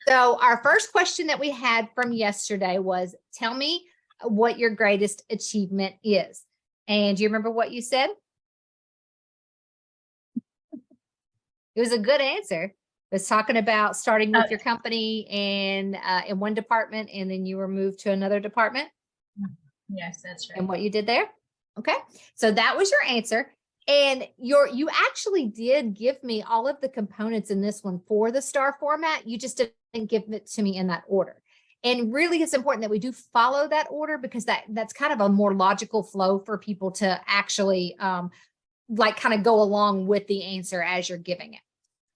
So our first question that we had from yesterday was, tell me what your greatest achievement is. And do you remember what you said? It was a good answer. It was talking about starting with your company and in one department, and then you were moved to another department. Yes, that's right. And what you did there. Okay. So that was your answer. And you actually did give me all of the components in this one for the STAR format. You just didn't give it to me in that order. And really, it's important that we do follow that order, because that's kind of a more logical flow for people to actually like kind of go along with the answer as you're giving it.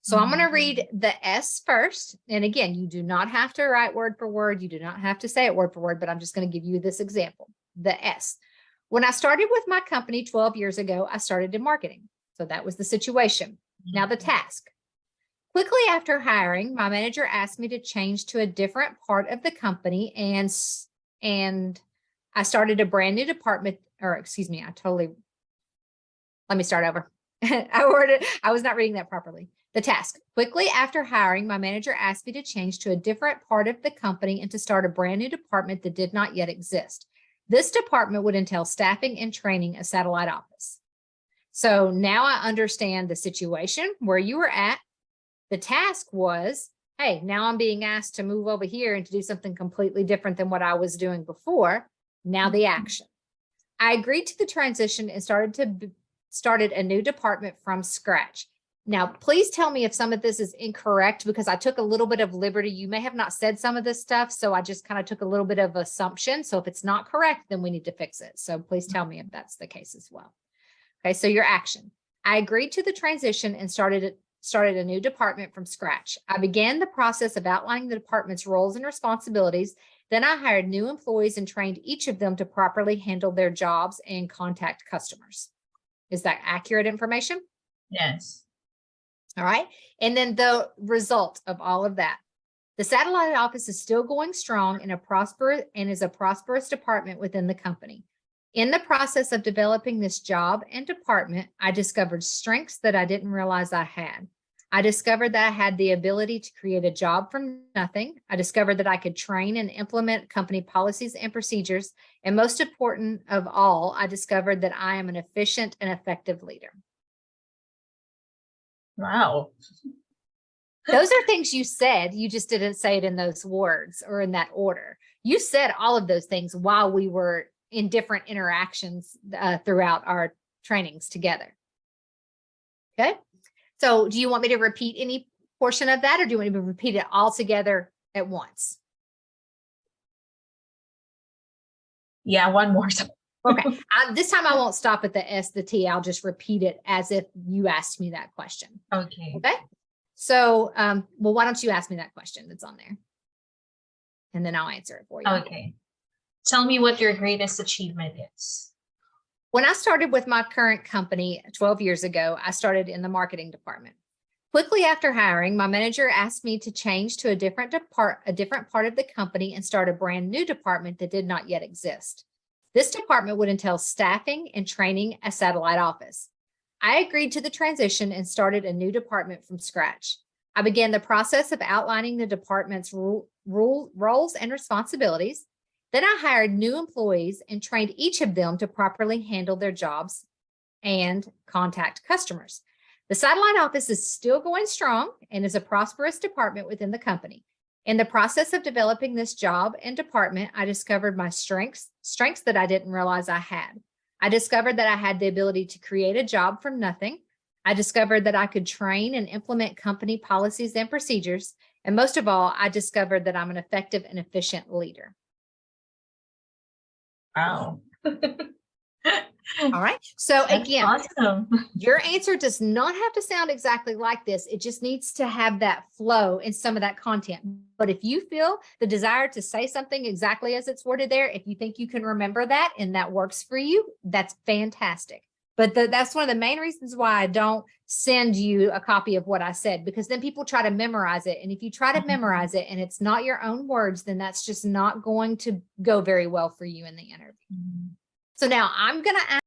So I'm going to read the S first. And again, you do not have to write word for word. You do not have to say it word for word, but I'm just going to give you this example. The S. When I started with my company 12 years ago, I started in marketing. So that was the situation. Now the task. Quickly after hiring, my manager asked me to change to a different part of the company, and I started a brand new department, or excuse me, let me start over. I was not reading that properly. The task. Quickly after hiring, my manager asked me to change to a different part of the company and to start a brand new department that did not yet exist. This department would entail staffing and training a satellite office. So now I understand the situation where you were at. The task was, hey, now I'm being asked to move over here and to do something completely different than what I was doing before. Now the action. I agreed to the transition and started a new department from scratch. Now, please tell me if some of this is incorrect, because I took a little bit of liberty. You may have not said some of this stuff, so I just kind of took a little bit of assumption. So if it's not correct, then we need to fix it. So please tell me if that's the case as well. Okay, so your action. I agreed to the transition and started a new department from scratch. I began the process of outlining the department's roles and responsibilities. Then I hired new employees and trained each of them to properly handle their jobs and contact customers. Is that accurate information? Yes. All right. And then the result of all of that. The satellite office is still going strong and is a prosperous department within the company. In the process of developing this job and department, I discovered strengths that I didn't realize I had. I discovered that I had the ability to create a job from nothing. I discovered that I could train and implement company policies and procedures. And most important of all, I discovered that I am an efficient and effective leader. Wow. Those are things you said. You just didn't say it in those words or in that order. You said all of those things while we were in different interactions throughout our trainings together. Okay. So do you want me to repeat any portion of that, or do you want me to repeat it all together at once? Yeah, one more time. Okay. This time I won't stop at the S, the T. I'll just repeat it as if you asked me that question. Okay. Okay. So, well, why don't you ask me that question that's on there? And then I'll answer it for you. Okay. Tell me what your greatest achievement is. When I started with my current company 12 years ago, I started in the marketing department. Quickly after hiring, my manager asked me to change to a different part of the company and start a brand new department that did not yet exist. This department would entail staffing and training a satellite office. I agreed to the transition and started a new department from scratch. I began the process of outlining the department's roles and responsibilities. Then I hired new employees and trained each of them to properly handle their jobs and contact customers. The satellite office is still going strong and is a prosperous department within the company. In the process of developing this job and department, I discovered my strengths that I didn't realize I had. I discovered that I had the ability to create a job from nothing. I discovered that I could train and implement company policies and procedures. And most of all, I discovered that I'm an effective and efficient leader. Wow. All right. So That's again, awesome. Your answer does not have to sound exactly like this. It just needs to have that flow in some of that content. But if you feel the desire to say something exactly as it's worded there, if you think you can remember that and that works for you, that's fantastic. But that's one of the main reasons why I don't send you a copy of what I said, because then people try to memorize it. And if you try to memorize it and it's not your own words, then that's just not going to go very well for you in the interview. So now I'm going to